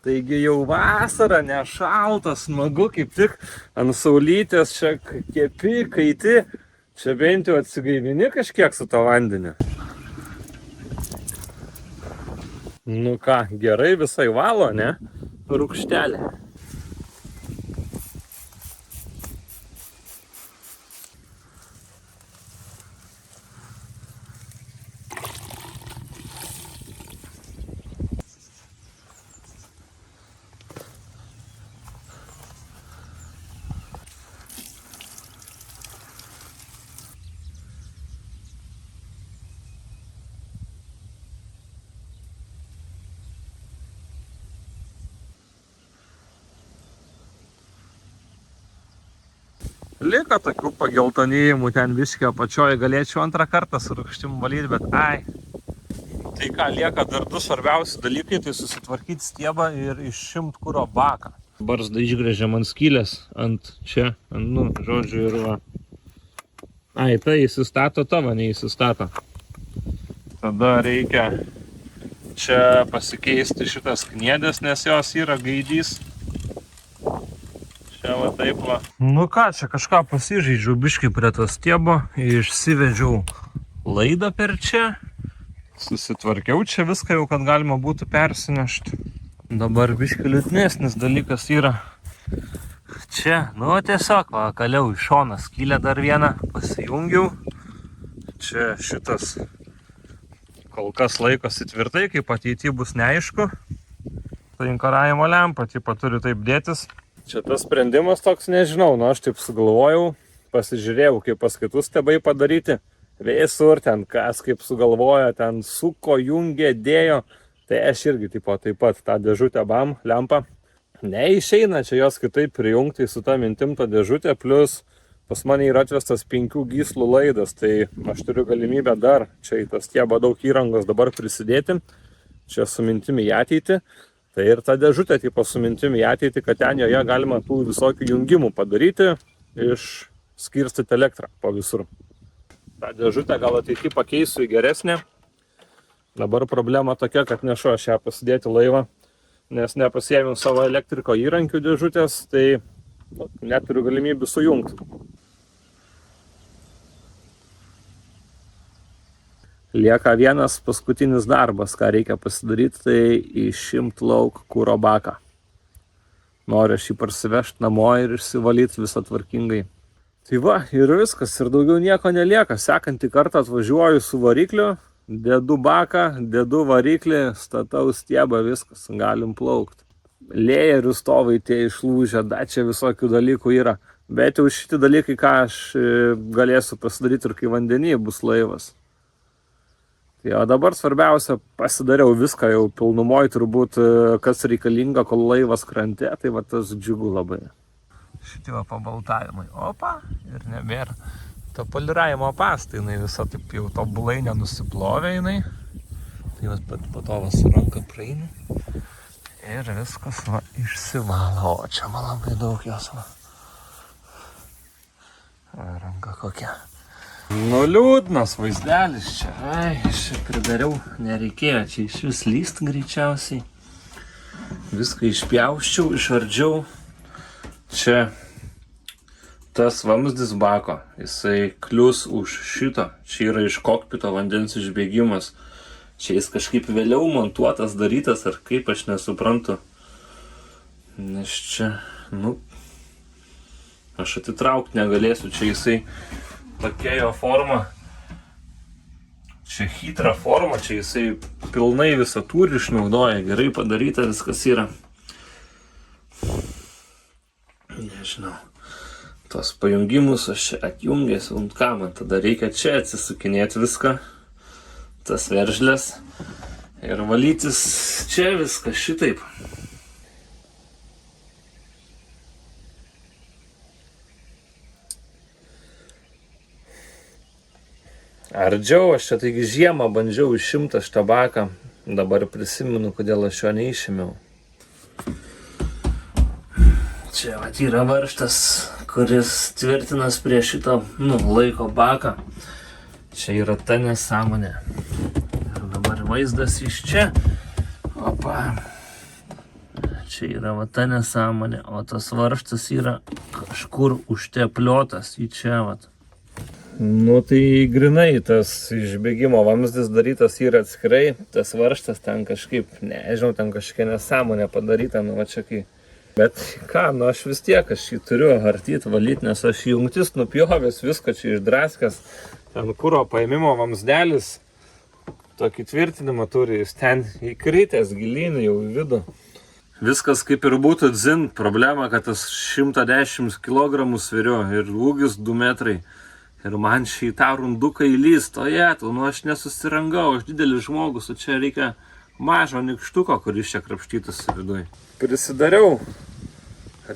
Taigi jau vasara, nešalta, smagu, kaip tik ant saulytės čia kepi, kaiti, čia bent jau atsigaivini kažkiek su to vandeniu. Nu ką, gerai visai valo, ne? Rūgštelė. Liko tokių pageltonėjimų ten biškio apačioje, galėčiau antrą kartą su rūgštim valyti, bet ai. Tai ką, lieka dar du svarbiausi dalykai, tai susitvarkyti stiebą ir išimt kuro baką. Barzdą išgrėžiam ant skylės, ant čia, žodžiu, ir va. Ai, tai įsistato tavo, neįsistato. Tada reikia čia pasikeisti šitas kniedės, nes jos yra gaidys. Čia va taip va. Nu ką, čia kažką pasižaidžiau biškai prie to stiebo, išsivedžiau laidą per čia. Susitvarkiau čia viską jau, kad galima būtų persinešti. Dabar biškai liūdnesnis dalykas yra čia. Nu tiesiog, va, kaliau į šoną skylę dar vieną, pasijungiau. Čia šitas kol kas laikosi tvirtai, kaip ateityje bus neaišku. Tai inkaravimo lempa, tipo, turi taip dėtis. Čia tas sprendimas toks, nežinau, nu aš taip sugalvojau, pasižiūrėjau, kaip paskaitų stebai padaryti. Visur ten kas kaip sugalvojo, ten suko, jungė, dėjo. Tai aš irgi tipo, taip pat tą dėžutę bam, lempą. Neišeina čia jos kitaip prijungti su ta mintim tą dėžutę, plus pas mane yra atvestas 5 gyslų laidas, tai aš turiu galimybę dar čia į tą stiebą daug įrangos dabar prisidėti. Čia su mintimi į ateitį. Tai ir ta dėžutė tipo su mintimi į ateitį, kad ten joje galima tų visokių jungimų padaryti, išskirstyti elektrą po visur. Ta dėžutė gal ateityje pakeisiu į geresnę. Dabar problema tokia, kad nešu aš ją pasidėti laivą, nes nepasiėmiau savo elektriko įrankių dėžutės, tai neturiu galimybių sujungti. Lieka vienas paskutinis darbas, ką reikia pasidaryti, tai išimt lauk kuro baką. Noriu aš jį parsivežti namo ir išsivalyti visą tvarkingai. Tai va, ir viskas, ir daugiau nieko nelieka. Sekantį kartą atvažiuoju su varikliu, dedu baką, dedu variklį, statau stiebą, viskas, galim plaukti. Lėjerių stovai tie išlūžę, da čia visokių dalykų yra. Bet jau šitie dalykai, ką aš galėsiu pasidaryti ir kai vandenyje bus laivas. Tai o dabar svarbiausia, pasidariau viską jau pilnumoj, turbūt kas reikalinga, kol laivas krante, tai va tas džiugu labai. Šitie va pabaltavimai, opa, ir nebėra. To poliravimo pasta, jinai visą taip jau tobulai nenusiplovė jinai. Tai va po to va su ranka praeini. Ir viskas va išsivalo, o čia man labai daug jos va. Ranka kokia. Nu liūdnas vaizdelis čia, ai, čia pridariau, nereikėjo čia iš vis lyst greičiausiai. Viską išpjausčiau, išardžiau. Čia tas vamzdis bako, jisai klius už šito, čia yra iš kokpito vandens išbėgimas. Čia jis kažkaip vėliau montuotas, darytas, ar kaip, aš nesuprantu. Nes čia, nu, aš atitraukti negalėsiu, čia jisai tokia jo forma. Čia hitra forma, čia jisai pilnai visą tūrį išnaudoja, gerai padaryta viskas yra. Nežinau, tos pajungimus aš čia atjungęs, ką man tada reikia čia atsisukinėti viską. Tas veržlės ir valytis čia viskas šitaip. Ardžiau, aš čia taigi žiemą bandžiau išimti šitą baką, dabar prisimenu, kodėl aš jo neišėmiau. Čia vat yra varžtas, kuris tvirtinas prie šito laiko baką. Čia yra ta nesąmonė. Ir dabar vaizdas iš čia. Opa. Čia yra va ta nesąmonė, o tas varžtas yra kažkur užtepliotas į čia vat. Nu tai grinai tas išbėgimo vamzdis darytas yra atskirai. Tas varžtas ten kažkaip, nežinau, ten kažkokia nesąmonė padaryta, nu va čia kai. Bet ką, nu aš vis tiek, aš jį turiu hartyti, valyti, nes aš jungtis nupjovęs, viską čia išdraskęs. Ten kuro paėmimo vamsdelis, tokį tvirtinimą turi, jis ten įkritęs gilyn jau į vidų. Viskas kaip ir būtų dzin, problema, kad tas 110 kg sveriu ir ūgis 2 metrai. Ir man šį tą runduką įlyst, o jėtų, nu aš nesusirangau, aš didelis žmogus, o čia reikia mažo nikštuko, kuris čia krapštytųsi viduj. Prisidariau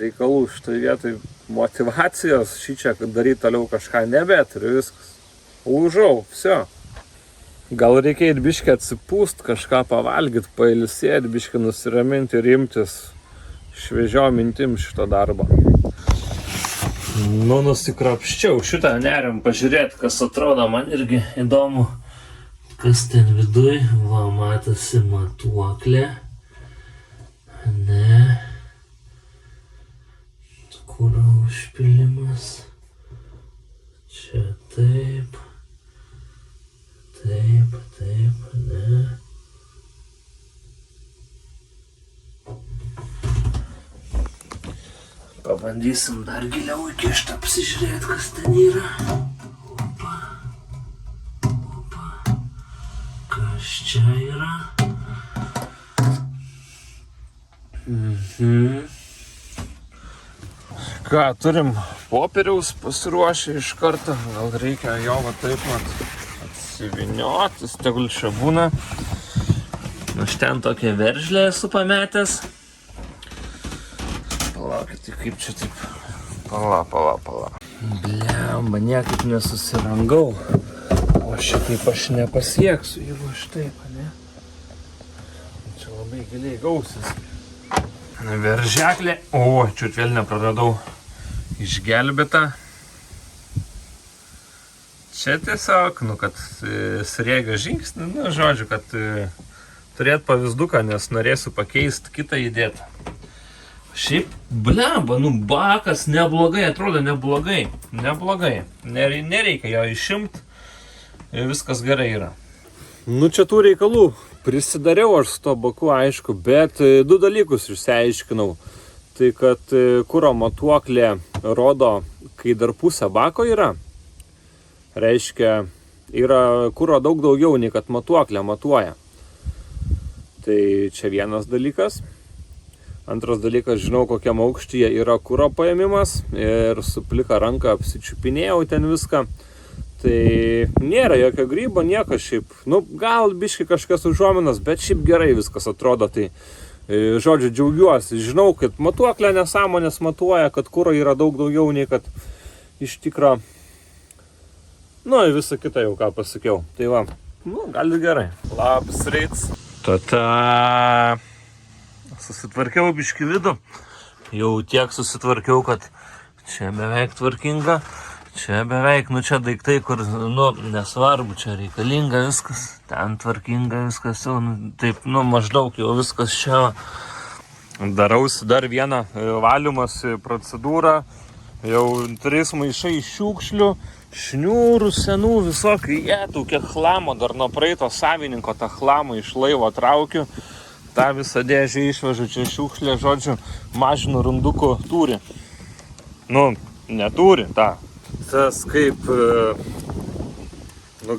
reikalų šitoj vietoj motivacijos, šičia daryti toliau kažką nebeturiu, viskas. Lūžau, viso. Gal reikia ir biškį atsipūst, kažką pavalgyti, pailsėti, biškį nusiraminti ir imtis šviežio mintim šito darbo. Nu, nusikrapščiau šitą nerim pažiūrėti, kas atrodo, man irgi įdomu. Kas ten viduj, va, matosi matuoklė. Ne. Kuro užpilimas. Čia taip. Taip, taip, ne. Pabandysim dar giliau įkišti, apsižiūrėti, kas ten yra. Opa. Opa. Kas čia yra? Ką, turim popieriaus pasiruošę iš karto. Gal reikia jo va taip atsivinioti, tegul čia būna. Aš ten tokią veržlę esu pametęs. Palaukit, kaip čia taip. Pala. Blemba, niekaip nesusirangau. O šitaip aš nepasieksiu, jeigu aš taip, ne? Čia labai giliai gausis. Veržeklė. O, čiut vėl nepraradau. Išgelbėta. Čia tiesiog, kad srėga žingsnį, žodžiu, kad turėt pavyzduką, nes norėsiu pakeisti kitą įdėtą. Šiaip, blemba, bakas neblogai, atrodo neblogai. Nereikia jo išimti, viskas gerai yra. Čia tų reikalų prisidariau aš su to baku, aišku, bet du dalykus išsiaiškinau. Tai, kad kuro matuoklė rodo, kai dar pusė bako yra. Reiškia, yra kuro daug daugiau, nei kad matuoklė matuoja. Tai čia vienas dalykas. Antras dalykas, žinau, kokiam aukštyje yra kuro paėmimas ir su plika ranka apsičiupinėjau ten viską. Tai nėra jokio grybo, nieko šiaip. Gal biški kažkas užuominas, bet šiaip gerai viskas atrodo. Tai, žodžiu, džiaugiuosi. Žinau, kad matuoklė nesąmonės matuoja, kad kuro yra daug daugiau, nei kad iš tikro. Visą kitą jau ką pasakiau. Tai va, gal ir gerai. Labas rytas. Tata. Susitvarkiau biškį vidų. Jau tiek susitvarkiau, kad čia beveik tvarkinga. Čia beveik, čia daiktai, kur, nesvarbu, čia reikalinga viskas. Ten tvarkinga viskas jau, taip, maždaug jau viskas čia. Darausi dar vieną valymosi procedūrą. Jau 3 maišai šiukšlių, šniūrų senų visokių. Kiek chlamo, dar nuo praeito savininko tą chlamą iš laivo traukiu. Ta visą dėžę išvežu, čia šiukšlė, žodžiu, mažinu rundukų tūrį. Netūrį, tą. Tas kaip,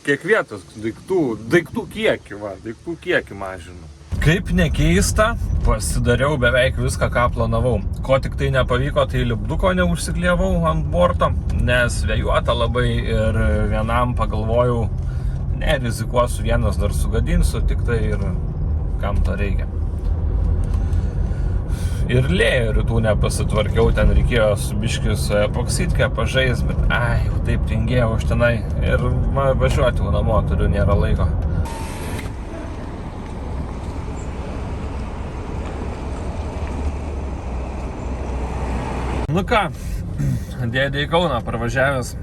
kiek vietos, daiktų kiekį mažinu. Kaip nekeista, pasidariau beveik viską, ką planavau. Ko tik tai nepavyko, tai lipduko neužsiklievau ant borto, nes vėjuota labai ir vienam pagalvojau, nerizikuosiu, vienas dar sugadinsiu, tik tai ir kam to reikia. Ir lėjerių nepasitvarkiau, ten reikėjo su biškiu su epoksitke pažais, bet jau taip tingėjau aš tenai ir važiuoti jau namo turiu, nėra laiko. Ką, dėdė į Kauną parvažiavęs,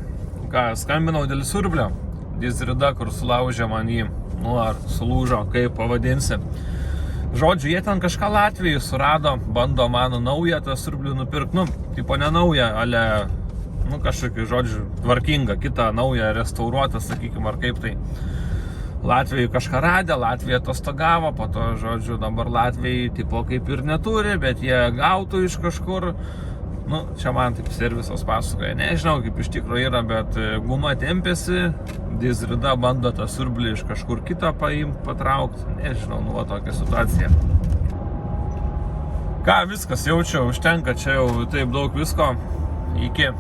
skambinau dėl siurblio, dizrida, kur sulaužė man jį, ar sulūžo, kaip pavadinsi. Žodžiu, jie ten kažką Latvijai surado, bando mano naują tą siurblių nupirkti, tipo ne naują, ale, kažkokį, žodžiu, tvarkingą, kitą naują restauruotą, sakykime, ar kaip tai. Latvijai kažką radė, Latvija atostogavo, po to, žodžiu, dabar Latvijai tipo kaip ir neturi, bet jie gautų iš kažkur. Čia man taip servisas pasakoja, nežinau kaip iš tikrųjų yra, bet guma tempėsi, dizrida bando tą siurblį iš kažkur kitą patraukti, nežinau, tokia situacija. Ką, viskas jaučiu, užtenka, čia jau taip daug visko, iki.